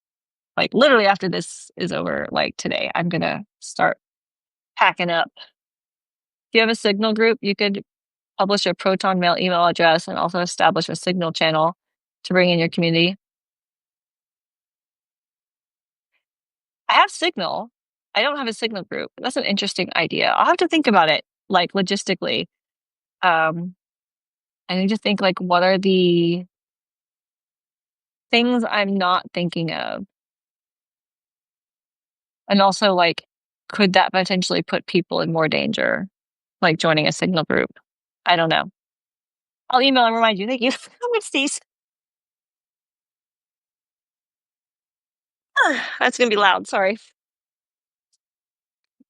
like literally after this is over like today I'm gonna start packing up. If you have a Signal group, you could publish a Proton Mail email address and also establish a Signal channel to bring in your community. I have Signal. I don't have a Signal group. That's an interesting idea. I'll have to think about it, like logistically. Um, I need to think like what are the things I'm not thinking of? And also like could that potentially put people in more danger, like joining a Signal group? I don't know. I'll email and remind you. Thank you. It's these. That's gonna be loud. Sorry.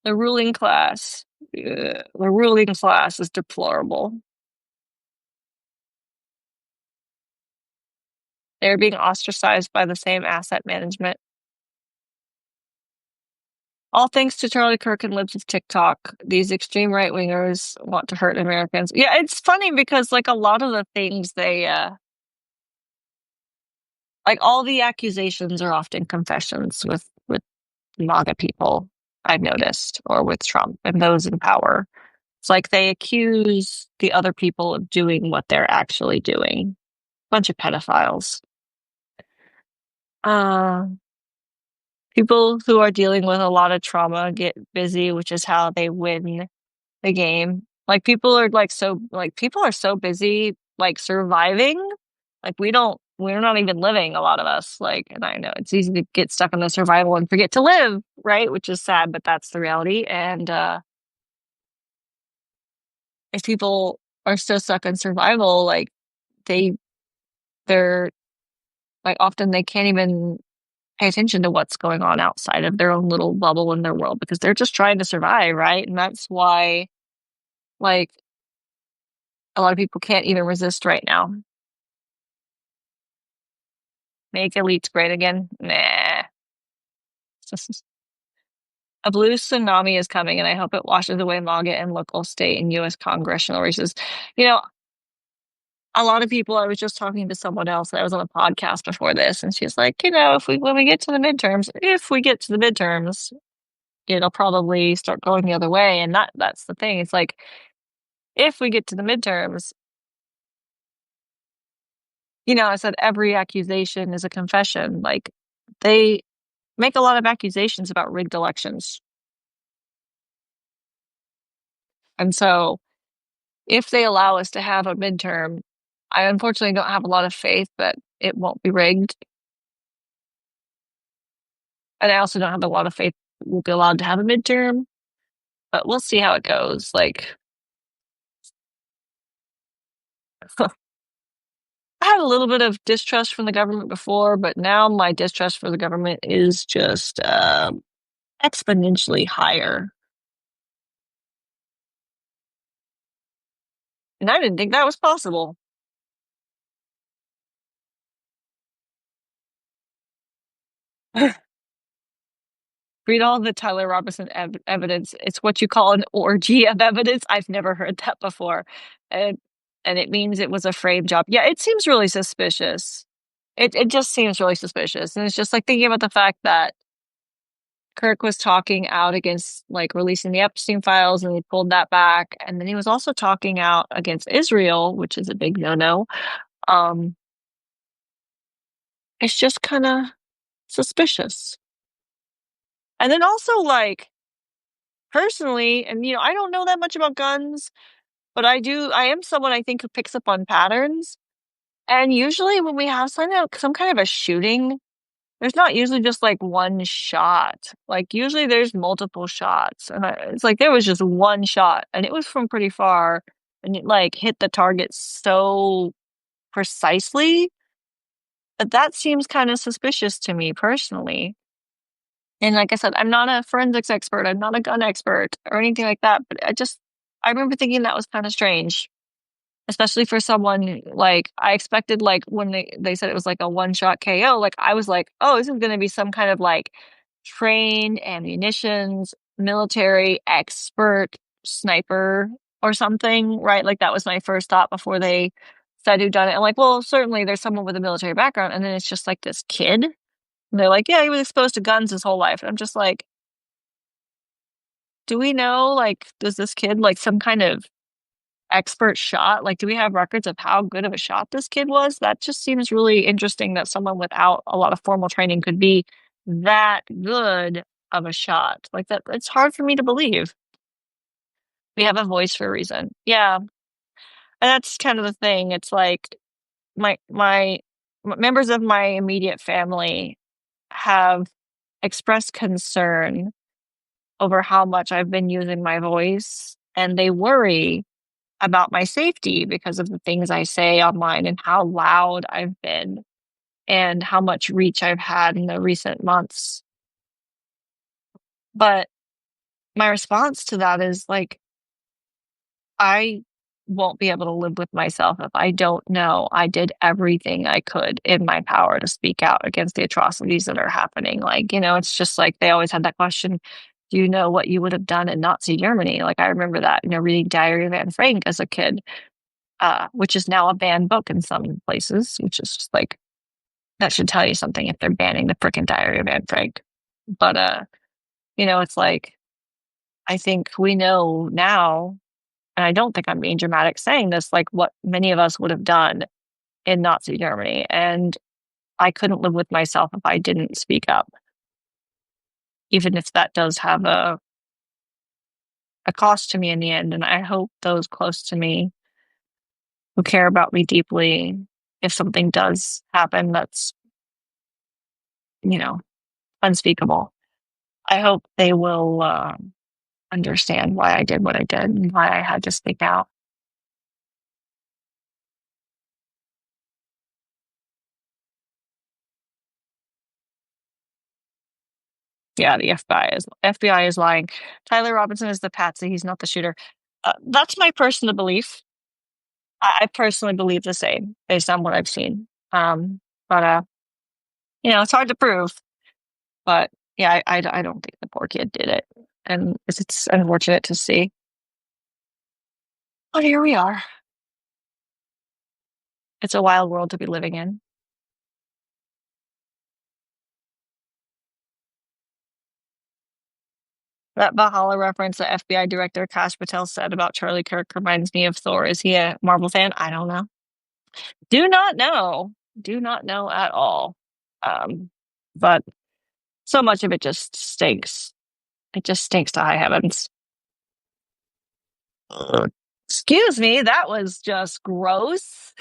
The ruling class. The ruling class is deplorable. They're being ostracized by the same asset management. All thanks to Charlie Kirk and libs of TikTok. These extreme right wingers want to hurt Americans. Yeah, it's funny because like a lot of the things they like all the accusations are often confessions with MAGA people, I've noticed, or with Trump and those in power. It's like they accuse the other people of doing what they're actually doing. Bunch of pedophiles. Uh, People who are dealing with a lot of trauma get busy, which is how they win the game. Like people are so busy like surviving. Like we're not even living, a lot of us. Like, and I know it's easy to get stuck in the survival and forget to live, right? Which is sad, but that's the reality. And if people are so stuck in survival, like they're like often they can't even pay attention to what's going on outside of their own little bubble in their world because they're just trying to survive, right? And that's why like a lot of people can't even resist right now. Make elites great again? Nah. A blue tsunami is coming, and I hope it washes away MAGA and local, state, and U.S. congressional races. You know, a lot of people, I was just talking to someone else, I was on a podcast before this, and she's like, if when we get to the midterms, if we get to the midterms, it'll probably start going the other way. And that's the thing. It's like, if we get to the midterms, I said every accusation is a confession. Like, they make a lot of accusations about rigged elections. And so if they allow us to have a midterm, I unfortunately don't have a lot of faith that it won't be rigged. And I also don't have a lot of faith we'll be allowed to have a midterm, but we'll see how it goes. Like, I had a little bit of distrust from the government before, but now my distrust for the government is just exponentially higher. And I didn't think that was possible. Read all the Tyler Robinson evidence. It's what you call an orgy of evidence. I've never heard that before. And it means it was a frame job. Yeah, it seems really suspicious. It just seems really suspicious. And it's just like thinking about the fact that Kirk was talking out against like releasing the Epstein files and he pulled that back. And then he was also talking out against Israel, which is a big no-no. Um, it's just kind of suspicious. And then also like personally, and I don't know that much about guns, but I am someone I think who picks up on patterns. And usually when we have some kind of a shooting, there's not usually just like one shot. Like usually there's multiple shots. And it's like there was just one shot and it was from pretty far and it like hit the target so precisely. But that seems kind of suspicious to me personally. And like I said, I'm not a forensics expert, I'm not a gun expert or anything like that, but I remember thinking that was kind of strange, especially for someone like I expected, like when they said it was like a one-shot KO, like I was like, oh, this is going to be some kind of like trained ammunitions, military expert sniper or something, right? Like that was my first thought before they said who done it. I'm like, well, certainly there's someone with a military background. And then it's just like this kid. And they're like, yeah, he was exposed to guns his whole life. And I'm just like, do we know, like, does this kid like some kind of expert shot? Like, do we have records of how good of a shot this kid was? That just seems really interesting that someone without a lot of formal training could be that good of a shot. Like that, it's hard for me to believe. We have a voice for a reason. Yeah. And that's kind of the thing. It's like my members of my immediate family have expressed concern over how much I've been using my voice, and they worry about my safety because of the things I say online and how loud I've been and how much reach I've had in the recent months. But my response to that is like, I won't be able to live with myself if I don't know I did everything I could in my power to speak out against the atrocities that are happening. Like, it's just like they always had that question, do you know what you would have done in Nazi Germany? Like, I remember that, reading Diary of Anne Frank as a kid, which is now a banned book in some places, which is just like, that should tell you something if they're banning the frickin' Diary of Anne Frank. But, it's like, I think we know now, and I don't think I'm being dramatic saying this, like what many of us would have done in Nazi Germany. And I couldn't live with myself if I didn't speak up, even if that does have a cost to me in the end. And I hope those close to me who care about me deeply, if something does happen that's, unspeakable, I hope they will understand why I did what I did and why I had to speak out. Yeah, the FBI is lying. Tyler Robinson is the patsy. He's not the shooter. That's my personal belief. I personally believe the same based on what I've seen. But it's hard to prove. But Yeah, I don't think the poor kid did it. And it's unfortunate to see. But here we are. It's a wild world to be living in. That Valhalla reference that FBI Director Kash Patel said about Charlie Kirk reminds me of Thor. Is he a Marvel fan? I don't know. Do not know. Do not know at all. Um, but so much of it just stinks. It just stinks to high heavens. Excuse me, that was just gross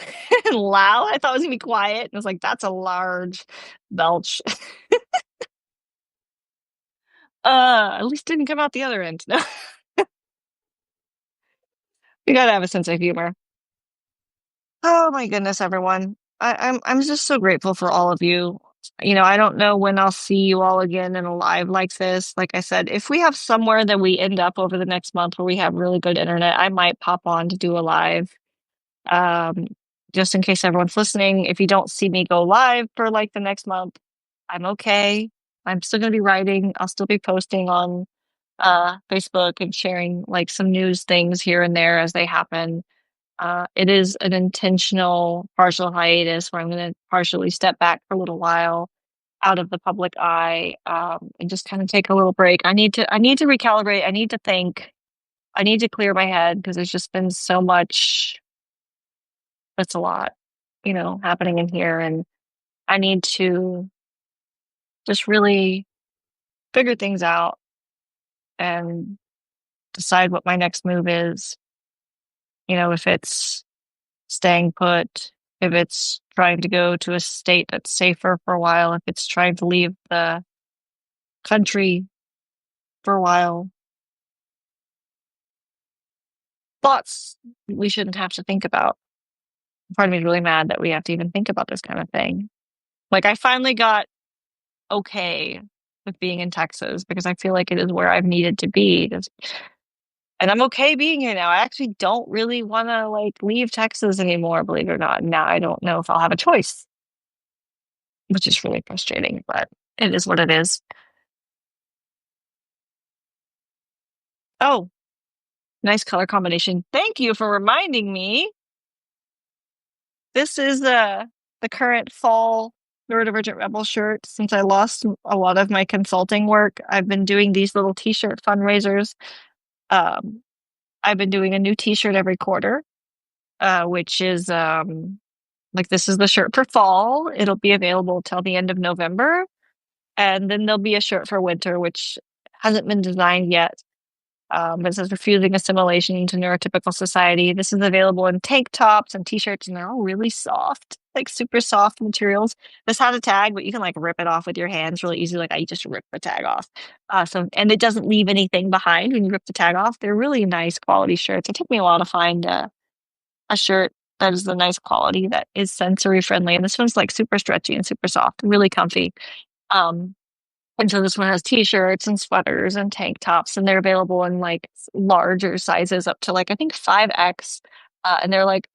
and loud. I thought it was gonna be quiet. And I was like, that's a large belch. At least didn't come out the other end. No, you gotta have a sense of humor. Oh my goodness, everyone. I'm just so grateful for all of you. I don't know when I'll see you all again in a live like this. Like I said, if we have somewhere that we end up over the next month where we have really good internet, I might pop on to do a live. Um, just in case everyone's listening, if you don't see me go live for like the next month, I'm okay. I'm still gonna be writing. I'll still be posting on Facebook and sharing like some news things here and there as they happen. It is an intentional partial hiatus where I'm going to partially step back for a little while out of the public eye, and just kind of take a little break. I need to recalibrate. I need to think. I need to clear my head because there's just been so much. That's a lot, happening in here, and I need to just really figure things out and decide what my next move is. If it's staying put, if it's trying to go to a state that's safer for a while, if it's trying to leave the country for a while. Thoughts we shouldn't have to think about. Part of me is really mad that we have to even think about this kind of thing. Like, I finally got okay with being in Texas because I feel like it is where I've needed to be. And I'm okay being here now. I actually don't really want to like leave Texas anymore, believe it or not. Now I don't know if I'll have a choice, which is really frustrating, but it is what it is. Oh, nice color combination. Thank you for reminding me. This is the current fall NeuroDivergent Rebel shirt. Since I lost a lot of my consulting work, I've been doing these little t-shirt fundraisers. Um, I've been doing a new t-shirt every quarter, which is like this is the shirt for fall. It'll be available till the end of November. And then there'll be a shirt for winter, which hasn't been designed yet. It says refusing assimilation to neurotypical society. This is available in tank tops and t-shirts, and they're all really soft, like super soft materials. This has a tag, but you can like rip it off with your hands really easy. Like I just rip the tag off. And it doesn't leave anything behind when you rip the tag off. They're really nice quality shirts. It took me a while to find a shirt that is the nice quality that is sensory friendly. And this one's like super stretchy and super soft, really comfy. Um, and so this one has t-shirts and sweaters and tank tops, and they're available in like larger sizes up to like I think 5X. And they're like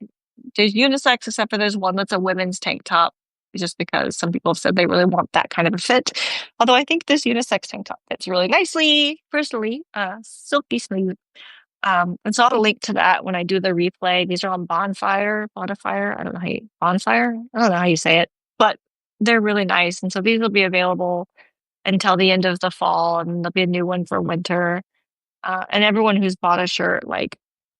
there's unisex except for there's one that's a women's tank top, just because some people have said they really want that kind of a fit. Although I think this unisex tank top fits really nicely, personally, silky smooth. And so I'll link to that when I do the replay. These are on Bonfire. I don't know how you Bonfire. I don't know how you say it, but they're really nice. And so these will be available until the end of the fall, and there'll be a new one for winter. And everyone who's bought a shirt, like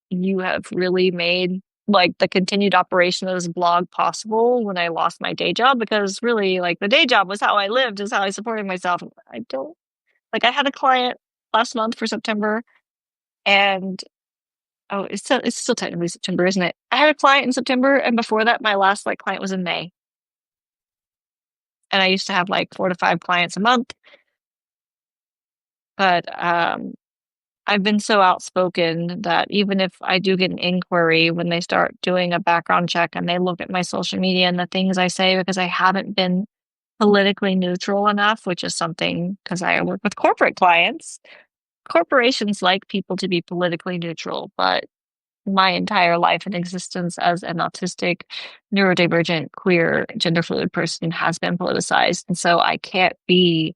you have really made like the continued operation of this blog possible when I lost my day job, because really like the day job was how I lived, is how I supported myself. I don't like I had a client last month for September, and oh, it's still technically September, isn't it? I had a client in September, and before that my last like client was in May. And I used to have like 4 to 5 clients a month. But I've been so outspoken that even if I do get an inquiry when they start doing a background check and they look at my social media and the things I say, because I haven't been politically neutral enough, which is something because I work with corporate clients. Corporations like people to be politically neutral, but my entire life and existence as an autistic, neurodivergent, queer, gender fluid person has been politicized. And so I can't be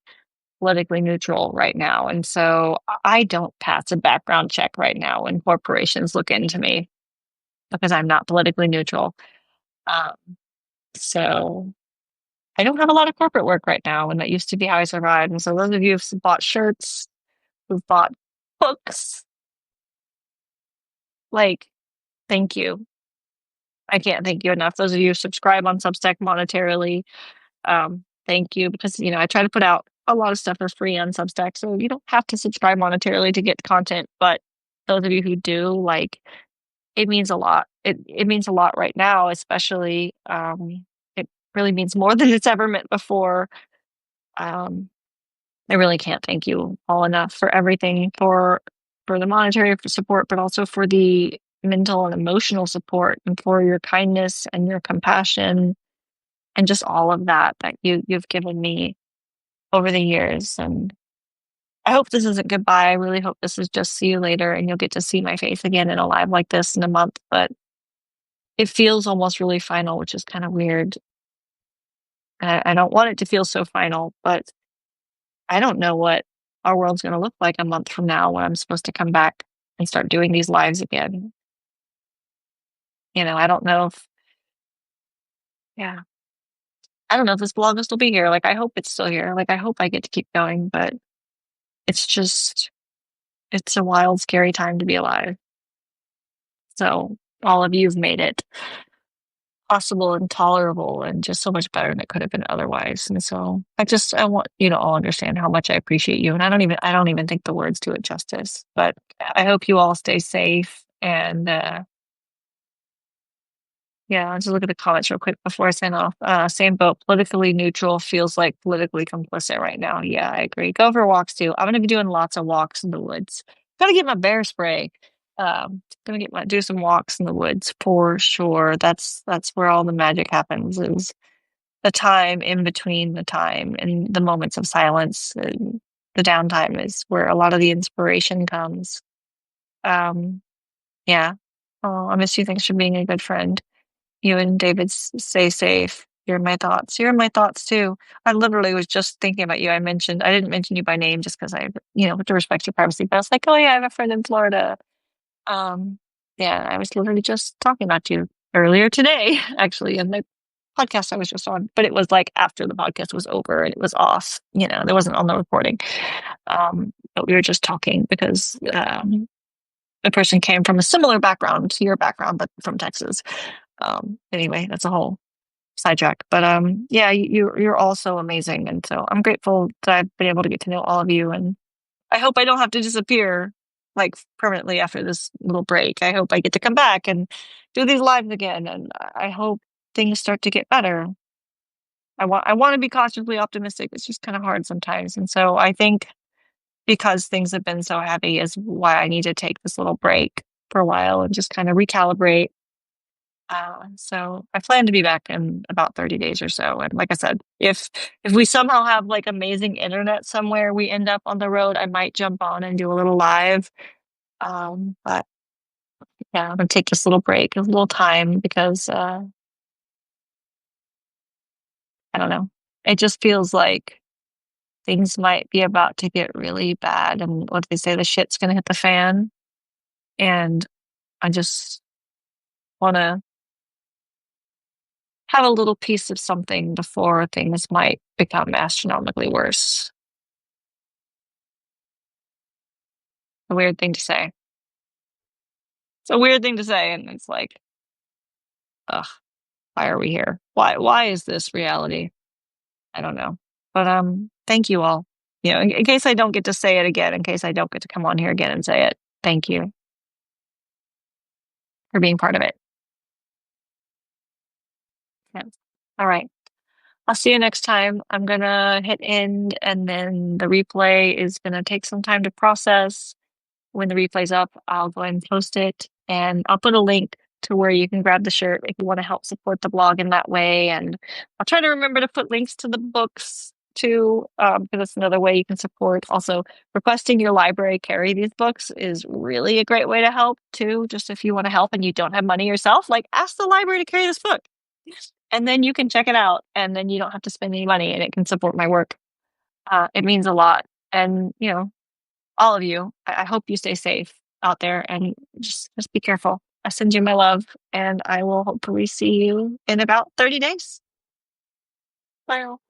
politically neutral right now. And so I don't pass a background check right now when corporations look into me because I'm not politically neutral. Um, so I don't have a lot of corporate work right now, and that used to be how I survived. And so those of you who've bought shirts, who've bought books, like, thank you. I can't thank you enough. Those of you who subscribe on Substack monetarily, thank you, because I try to put out a lot of stuff for free on Substack, so you don't have to subscribe monetarily to get content. But those of you who do, like, it means a lot. It means a lot right now, especially. It really means more than it's ever meant before. Um, I really can't thank you all enough for everything, for the monetary support, but also for the mental and emotional support, and for your kindness and your compassion and just all of that you've given me over the years. And I hope this isn't goodbye. I really hope this is just see you later and you'll get to see my face again in a live like this in a month. But it feels almost really final, which is kind of weird. I don't want it to feel so final, but I don't know what our world's going to look like a month from now when I'm supposed to come back and start doing these lives again. I don't know if, yeah, I don't know if this blog will still be here. Like, I hope it's still here. Like, I hope I get to keep going, but it's just, it's a wild, scary time to be alive. So all of you've made it possible and tolerable and just so much better than it could have been otherwise. And so I want you to all understand how much I appreciate you. And I don't even think the words do it justice, but I hope you all stay safe. And yeah, I'll just look at the comments real quick before I sign off. Same boat, politically neutral feels like politically complicit right now. Yeah, I agree. Go for walks too. I'm going to be doing lots of walks in the woods. Gotta get my bear spray. Gonna do some walks in the woods for sure. That's where all the magic happens, is the time in between the time and the moments of silence, and the downtime is where a lot of the inspiration comes. Um, yeah. Oh, I miss you. Thanks for being a good friend. You and David stay safe. You're in my thoughts. You're in my thoughts too. I literally was just thinking about you. I didn't mention you by name just because with the respect your privacy, but I was like, oh yeah, I have a friend in Florida. Um, yeah, I was literally just talking about you earlier today, actually, in the podcast I was just on, but it was like after the podcast was over and it was off, there wasn't on the recording. But we were just talking because, the person came from a similar background to your background, but from Texas. Anyway, that's a whole sidetrack. But yeah, you're all so amazing, and so I'm grateful that I've been able to get to know all of you. And I hope I don't have to disappear like permanently after this little break. I hope I get to come back and do these lives again, and I hope things start to get better. I want to be cautiously optimistic. It's just kind of hard sometimes, and so I think because things have been so heavy is why I need to take this little break for a while and just kind of recalibrate. So I plan to be back in about 30 days or so. And like I said, if we somehow have like amazing internet somewhere, we end up on the road, I might jump on and do a little live. But yeah, I'm gonna take this little break, a little time, because I don't know. It just feels like things might be about to get really bad, and what they say, the shit's gonna hit the fan. And I just want to have a little piece of something before things might become astronomically worse. A weird thing to say. It's a weird thing to say, and it's like, ugh, why are we here? Why is this reality? I don't know. But thank you all. In case I don't get to say it again, in case I don't get to come on here again and say it, thank you for being part of it. Yeah. All right. I'll see you next time. I'm gonna hit end, and then the replay is gonna take some time to process. When the replay's up, I'll go ahead and post it, and I'll put a link to where you can grab the shirt if you want to help support the blog in that way. And I'll try to remember to put links to the books too, because that's another way you can support. Also, requesting your library carry these books is really a great way to help too. Just if you want to help and you don't have money yourself, like, ask the library to carry this book. And then you can check it out, and then you don't have to spend any money, and it can support my work. It means a lot. And, all of you, I hope you stay safe out there and just be careful. I send you my love, and I will hopefully see you in about 30 days. Bye.